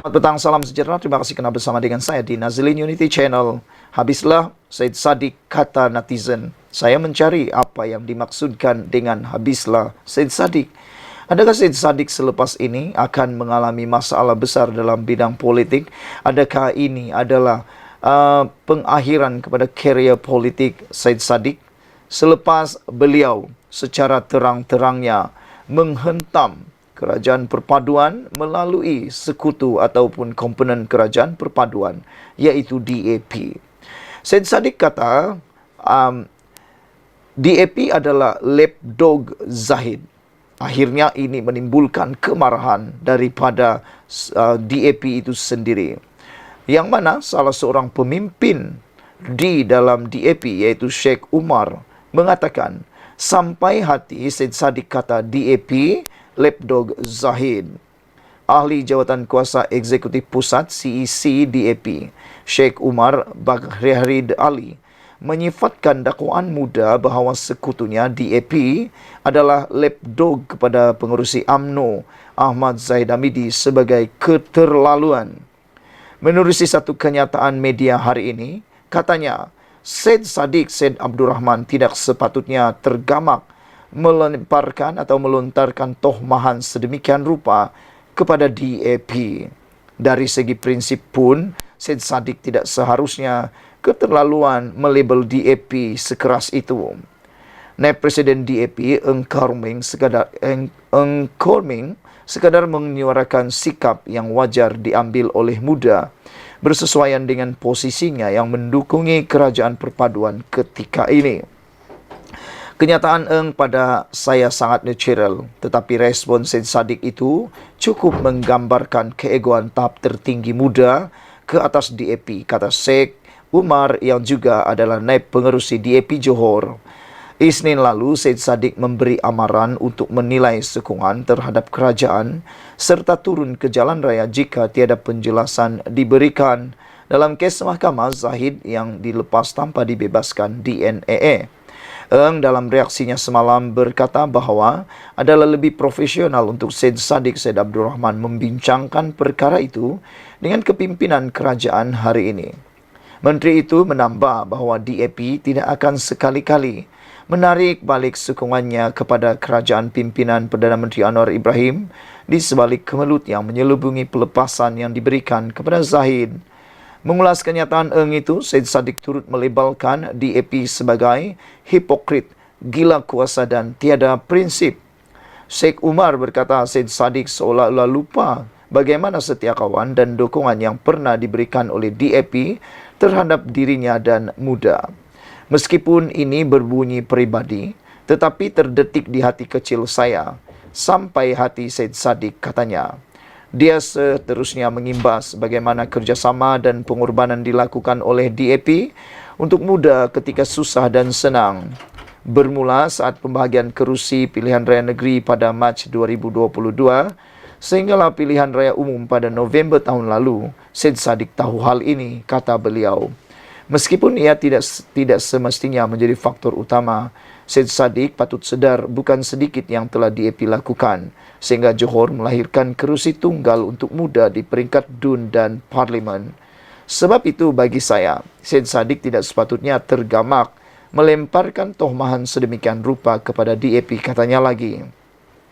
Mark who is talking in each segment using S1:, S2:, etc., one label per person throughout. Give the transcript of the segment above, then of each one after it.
S1: Selamat petang, salam sejahtera. Terima kasih kerana bersama dengan saya di Nazilin Unity Channel. Habislah Syed Saddiq, kata netizen. Saya mencari apa yang dimaksudkan dengan habislah Syed Saddiq. Adakah Syed Saddiq selepas ini akan mengalami masalah besar dalam bidang politik? Adakah ini adalah pengakhiran kepada karier politik Syed Saddiq selepas beliau secara terang-terangnya menghentam kerajaan perpaduan melalui sekutu ataupun komponen kerajaan perpaduan, iaitu DAP. Syed Saddiq kata DAP adalah lapdog Zahid. Akhirnya ini menimbulkan kemarahan daripada DAP itu sendiri. Yang mana salah seorang pemimpin di dalam DAP, iaitu Sheikh Umar, mengatakan, sampai hati Syed Saddiq kata DAP lapdog Zahid. Ahli Jawatan Kuasa Eksekutif Pusat CEC DAP, Sheikh Umar Baghrid Ali, menyifatkan dakwaan muda bahawa sekutunya DAP adalah lapdog kepada pengerusi UMNO Ahmad Zahid Hamidi sebagai keterlaluan. Menerusi satu kenyataan media hari ini, katanya, Syed Saddiq Syed Abdul Rahman tidak sepatutnya tergamak melemparkan atau melontarkan tohmahan sedemikian rupa kepada DAP. Dari segi prinsip pun, Syed Saddiq tidak seharusnya keterlaluan melabel DAP sekeras itu. Naib Presiden DAP Eng Korming sekadar menyuarakan sikap yang wajar diambil oleh muda bersesuaian dengan posisinya yang mendukungi kerajaan perpaduan ketika ini. Kenyataan Eng pada saya sangat natural, tetapi respon Syed Saddiq itu cukup menggambarkan keegoan tahap tertinggi muda ke atas DAP, kata Sheikh Umar yang juga adalah naib pengerusi DAP Johor. Isnin lalu, Syed Saddiq memberi amaran untuk menilai sokongan terhadap kerajaan serta turun ke jalan raya jika tiada penjelasan diberikan dalam kes mahkamah Zahid yang dilepas tanpa dibebaskan DNAA. Eng dalam reaksinya semalam berkata bahawa adalah lebih profesional untuk Syed Saddiq Syed Abdul Rahman membincangkan perkara itu dengan kepimpinan kerajaan hari ini. Menteri itu menambah bahawa DAP tidak akan sekali-kali menarik balik sokongannya kepada kerajaan pimpinan Perdana Menteri Anwar Ibrahim di sebalik kemelut yang menyelubungi pelepasan yang diberikan kepada Zahid. Mengulas kenyataan Eng itu, Syed Saddiq turut melabelkan DAP sebagai hipokrit, gila kuasa dan tiada prinsip. Sheikh Umar berkata Syed Saddiq seolah-olah lupa bagaimana setia kawan dan dukungan yang pernah diberikan oleh DAP terhadap dirinya dan muda. Meskipun ini berbunyi peribadi, tetapi terdetik di hati kecil saya. Sampai hati Syed Saddiq, katanya. Dia seterusnya mengimbas bagaimana kerjasama dan pengorbanan dilakukan oleh DAP untuk muda ketika susah dan senang. Bermula saat pembahagian kerusi pilihan raya negeri pada Mac 2022, sehinggalah pilihan raya umum pada November tahun lalu. Syed Saddiq tahu hal ini, kata beliau. Meskipun ia tidak semestinya menjadi faktor utama, Syed Saddiq patut sedar bukan sedikit yang telah DAP lakukan, sehingga Johor melahirkan kerusi tunggal untuk muda di peringkat DUN dan Parlimen. Sebab itu bagi saya, Syed Saddiq tidak sepatutnya tergamak melemparkan tohmahan sedemikian rupa kepada DAP, katanya lagi.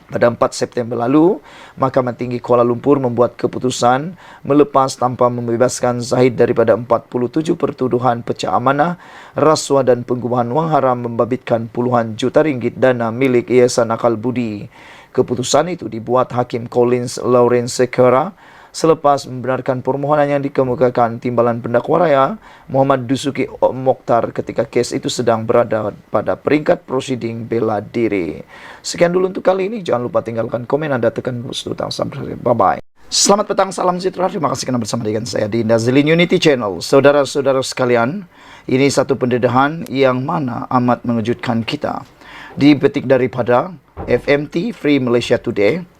S1: Pada 4 September lalu, Mahkamah Tinggi Kuala Lumpur membuat keputusan melepas tanpa membebaskan Zahid daripada 47 pertuduhan pecah amanah, rasuah dan penggubahan wang haram membabitkan puluhan juta ringgit dana milik Yayasan Akal Budi. Keputusan itu dibuat Hakim Collins Lawrence Sekera selepas membenarkan permohonan yang dikemukakan Timbalan Pendakwa Raya Muhammad Dusuki Mokhtar ketika kes itu sedang berada pada peringkat prosiding bela diri. Sekian dulu untuk kali ini. Jangan lupa tinggalkan komen Anda, tekan butang subscribe. Bye-bye. Selamat petang, salam sejahtera. Terima kasih kerana bersama dengan saya di Nazilin Unity Channel. Saudara-saudara sekalian, ini satu pendedahan yang mana amat mengejutkan kita. Dipetik daripada FMT Free Malaysia Today.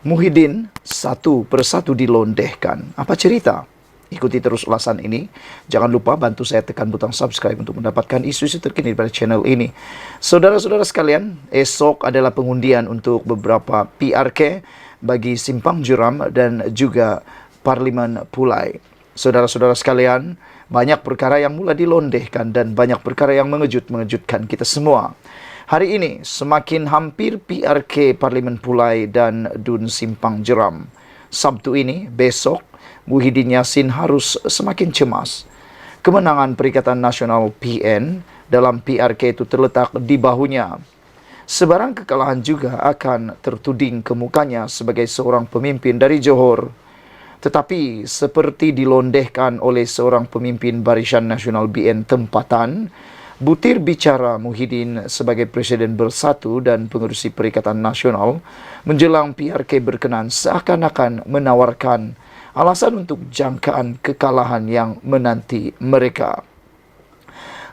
S1: Muhyiddin satu persatu dilondehkan. Apa cerita? Ikuti terus ulasan ini. Jangan lupa bantu saya tekan butang subscribe untuk mendapatkan isu-isu terkini pada channel ini. Saudara-saudara sekalian, esok adalah pengundian untuk beberapa PRK bagi Simpang Juram dan juga Parlimen Pulai. Saudara-saudara sekalian, banyak perkara yang mulai dilondehkan dan banyak perkara yang mengejutkan kita semua. Hari ini semakin hampir PRK Parlimen Pulai dan Dun Simpang Jeram. Sabtu ini, besok, Muhyiddin Yassin harus semakin cemas. Kemenangan Perikatan Nasional PN dalam PRK itu terletak di bahunya. Sebarang kekalahan juga akan tertuding ke mukanya sebagai seorang pemimpin dari Johor. Tetapi seperti dilondehkan oleh seorang pemimpin Barisan Nasional BN tempatan, butir bicara Muhyiddin sebagai Presiden Bersatu dan pengerusi Perikatan Nasional menjelang PRK berkenan seakan-akan menawarkan alasan untuk jangkaan kekalahan yang menanti mereka.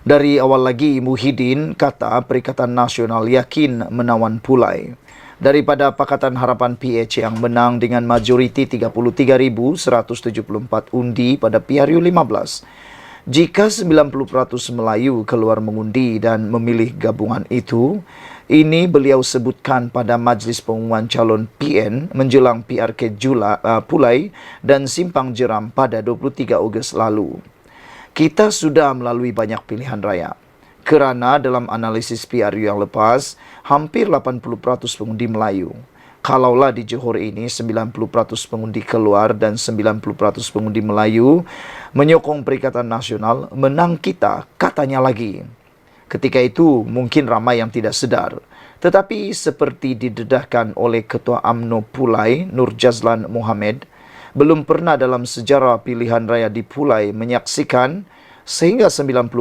S1: Dari awal lagi Muhyiddin kata Perikatan Nasional yakin menawan Pulai. Daripada Pakatan Harapan PH yang menang dengan majoriti 33.174 undi pada PRU 15. Jika 90% Melayu keluar mengundi dan memilih gabungan itu, ini beliau sebutkan pada Majlis Pengumuman Calon PN menjelang PRK Pulai dan Simpang Jeram pada 23 Ogos lalu. Kita sudah melalui banyak pilihan raya. Kerana dalam analisis PRU yang lepas, hampir 80% pengundi Melayu. Kalaulah di Johor ini 90% pengundi keluar dan 90% pengundi Melayu menyokong Perikatan Nasional, menang kita, katanya lagi. Ketika itu mungkin ramai yang tidak sedar. Tetapi seperti didedahkan oleh Ketua UMNO Pulai, Nur Jazlan Mohamed, belum pernah dalam sejarah pilihan raya di Pulai menyaksikan sehingga 90%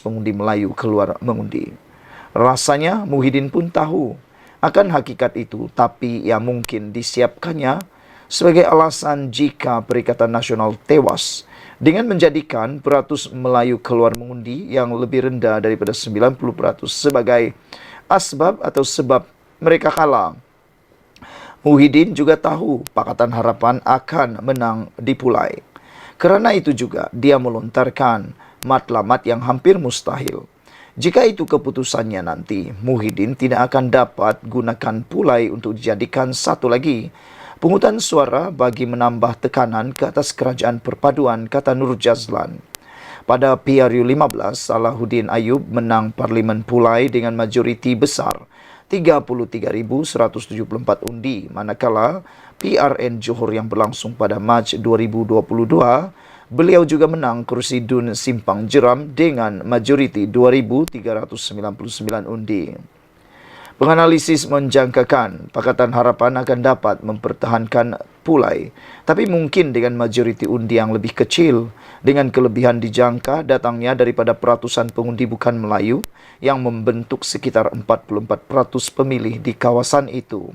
S1: pengundi Melayu keluar mengundi. Rasanya Muhyiddin pun tahu akan hakikat itu, tapi yang mungkin disiapkannya sebagai alasan jika Perikatan Nasional tewas dengan menjadikan peratus Melayu keluar mengundi yang lebih rendah daripada 90% sebagai asbab atau sebab mereka kalah. Muhyiddin juga tahu Pakatan Harapan akan menang di Pulai. Kerana itu juga dia melontarkan matlamat yang hampir mustahil. Jika itu keputusannya nanti, Muhyiddin tidak akan dapat gunakan Pulai untuk dijadikan satu lagi pungutan suara bagi menambah tekanan ke atas kerajaan perpaduan, kata Nur Jazlan. Pada PRU 15, Salahuddin Ayub menang Parlimen Pulai dengan majoriti besar 33.174 undi, manakala PRN Johor yang berlangsung pada Mac 2022, beliau juga menang kursi Dun Simpang Jeram dengan majoriti 2.399 undi. Penganalisis menjangkakan Pakatan Harapan akan dapat mempertahankan Pulai, tapi mungkin dengan majoriti undi yang lebih kecil, dengan kelebihan dijangka datangnya daripada peratusan pengundi bukan Melayu yang membentuk sekitar 44% pemilih di kawasan itu.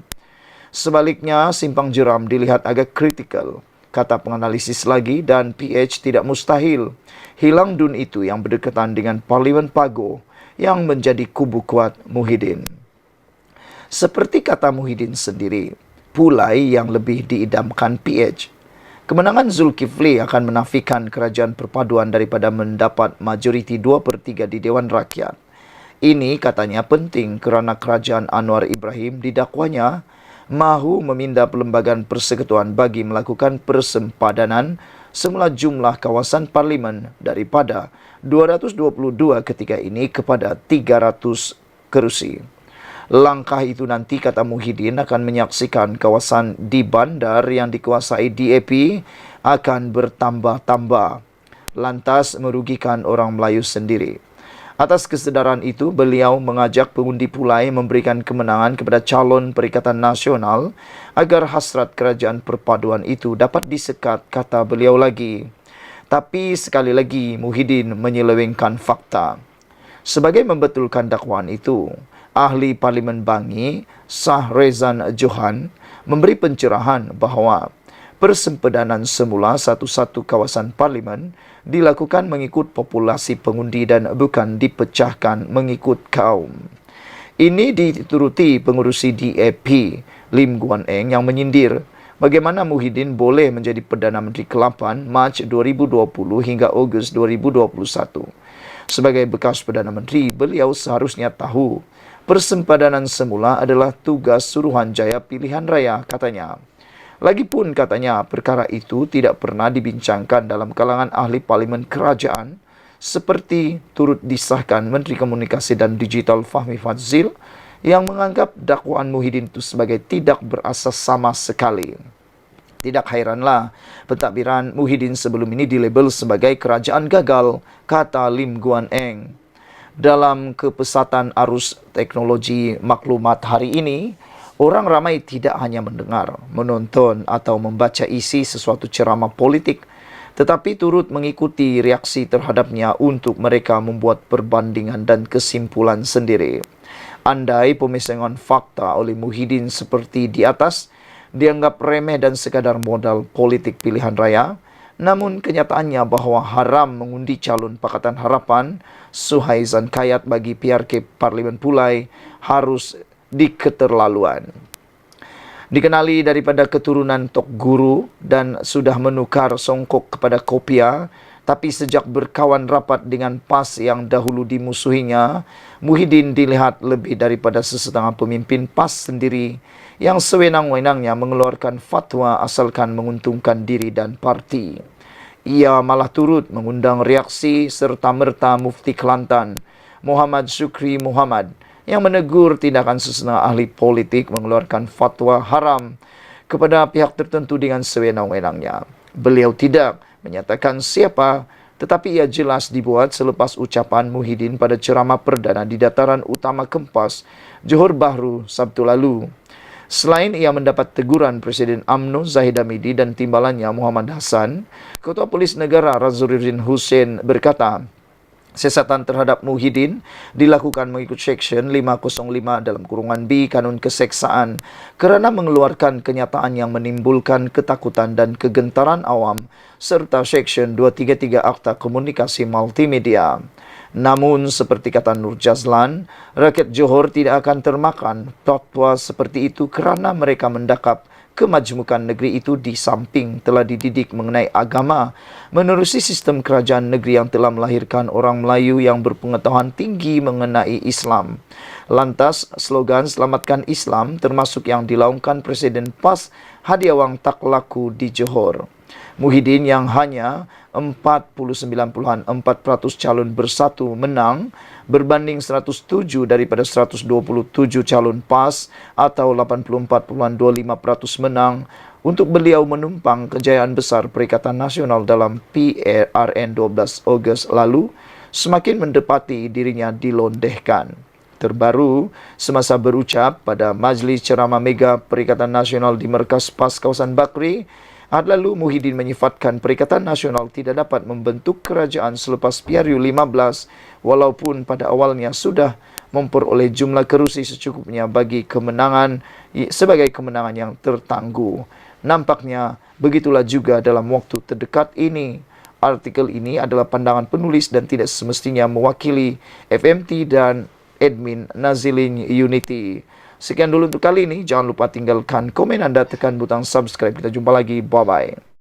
S1: Sebaliknya, Simpang Jeram dilihat agak kritikal. Kata penganalisis lagi, dan PH tidak mustahil hilang Dun itu yang berdekatan dengan Parlimen Pago yang menjadi kubu kuat Muhyiddin. Seperti kata Muhyiddin sendiri, Pulai yang lebih diidamkan PH. Kemenangan Zulkifli akan menafikan kerajaan perpaduan daripada mendapat majoriti 2/3 di Dewan Rakyat. Ini katanya penting kerana kerajaan Anwar Ibrahim didakwanya mahu meminda Perlembagaan Persekutuan bagi melakukan persempadanan semula jumlah kawasan parlimen daripada 222 ketika ini kepada 300 kerusi. Langkah itu nanti, kata Muhyiddin, akan menyaksikan kawasan di bandar yang dikuasai DAP akan bertambah-tambah, lantas merugikan orang Melayu sendiri. Atas kesedaran itu, beliau mengajak pengundi Pulai memberikan kemenangan kepada calon Perikatan Nasional agar hasrat kerajaan perpaduan itu dapat disekat, kata beliau lagi. Tapi sekali lagi Muhyiddin menyelewengkan fakta. Sebagai membetulkan dakwaan itu, ahli Parlimen Bangi, Shah Rezan Johan, memberi pencerahan bahawa persempedanan semula satu-satu kawasan parlimen dilakukan mengikut populasi pengundi dan bukan dipecahkan mengikut kaum. Ini dituruti pengurusi DAP Lim Guan Eng yang menyindir bagaimana Muhyiddin boleh menjadi Perdana Menteri ke-8 Mac 2020 hingga Ogos 2021. Sebagai bekas Perdana Menteri, beliau seharusnya tahu persempadanan semula adalah tugas Suruhanjaya Pilihan Raya, katanya. Lagipun katanya perkara itu tidak pernah dibincangkan dalam kalangan ahli parlimen kerajaan seperti turut disahkan Menteri Komunikasi dan Digital Fahmi Fadzil yang menganggap dakwaan Muhyiddin itu sebagai tidak berasas sama sekali. Tidak hairanlah pentadbiran Muhyiddin sebelum ini dilabel sebagai kerajaan gagal, kata Lim Guan Eng. Dalam kepesatan arus teknologi maklumat hari ini, orang ramai tidak hanya mendengar, menonton atau membaca isi sesuatu ceramah politik, tetapi turut mengikuti reaksi terhadapnya untuk mereka membuat perbandingan dan kesimpulan sendiri. Andai pemisangan fakta oleh Muhyiddin seperti di atas dianggap remeh dan sekadar modal politik pilihan raya, namun kenyataannya bahwa haram mengundi calon Pakatan Harapan Suhaizan Kayat bagi PRK Parlimen Pulai harus diketerlaluan. Dikenali daripada keturunan Tok Guru dan sudah menukar songkok kepada Kopia, tapi sejak berkawan rapat dengan PAS yang dahulu dimusuhinya, Muhyiddin dilihat lebih daripada sesetengah pemimpin PAS sendiri yang sewenang-wenangnya mengeluarkan fatwa asalkan menguntungkan diri dan parti. Ia malah turut mengundang reaksi serta-merta Mufti Kelantan, Muhammad Syukri Muhammad, yang menegur tindakan sesetengah ahli politik mengeluarkan fatwa haram kepada pihak tertentu dengan sewenang-wenangnya. Beliau tidak menyatakan siapa, tetapi ia jelas dibuat selepas ucapan Muhyiddin pada ceramah perdana di Dataran Utama Kempas, Johor Bahru, Sabtu lalu. Selain ia mendapat teguran Presiden UMNO Zahid Hamidi dan timbalannya Muhammad Hassan, Ketua Polis Negara Razorudin Hussein berkata, siasatan terhadap Muhyiddin dilakukan mengikut Seksyen 505 dalam kurungan B Kanun Keseksaan kerana mengeluarkan kenyataan yang menimbulkan ketakutan dan kegentaran awam serta Seksyen 233 Akta Komunikasi Multimedia. Namun, seperti kata Nur Jazlan, rakyat Johor tidak akan termakan fatwa seperti itu kerana mereka mendakap kemajmukan negeri itu di samping telah dididik mengenai agama menerusi sistem kerajaan negeri yang telah melahirkan orang Melayu yang berpengetahuan tinggi mengenai Islam. Lantas, slogan Selamatkan Islam termasuk yang dilaungkan Presiden PAS Hadiawang tak laku di Johor. Muhyiddin yang hanya 49.4% calon bersatu menang berbanding 107 daripada 127 calon PAS atau 84.25% menang untuk beliau menumpang kejayaan besar Perikatan Nasional dalam PRN 12 Ogos lalu semakin mendepati dirinya dilondehkan. Terbaru, semasa berucap pada Majlis Ceramah Mega Perikatan Nasional di Markas PAS kawasan Bakri, lalu Muhyiddin menyifatkan Perikatan Nasional tidak dapat membentuk kerajaan selepas PRU 15 walaupun pada awalnya sudah memperoleh jumlah kerusi secukupnya bagi kemenangan sebagai kemenangan yang tertangguh. Nampaknya begitulah juga dalam waktu terdekat ini. Artikel ini adalah pandangan penulis dan tidak semestinya mewakili FMT dan admin Nazilin Unity. Sekian dulu untuk kali ini. Jangan lupa tinggalkan komen anda, tekan butang subscribe. Kita jumpa lagi. Bye-bye.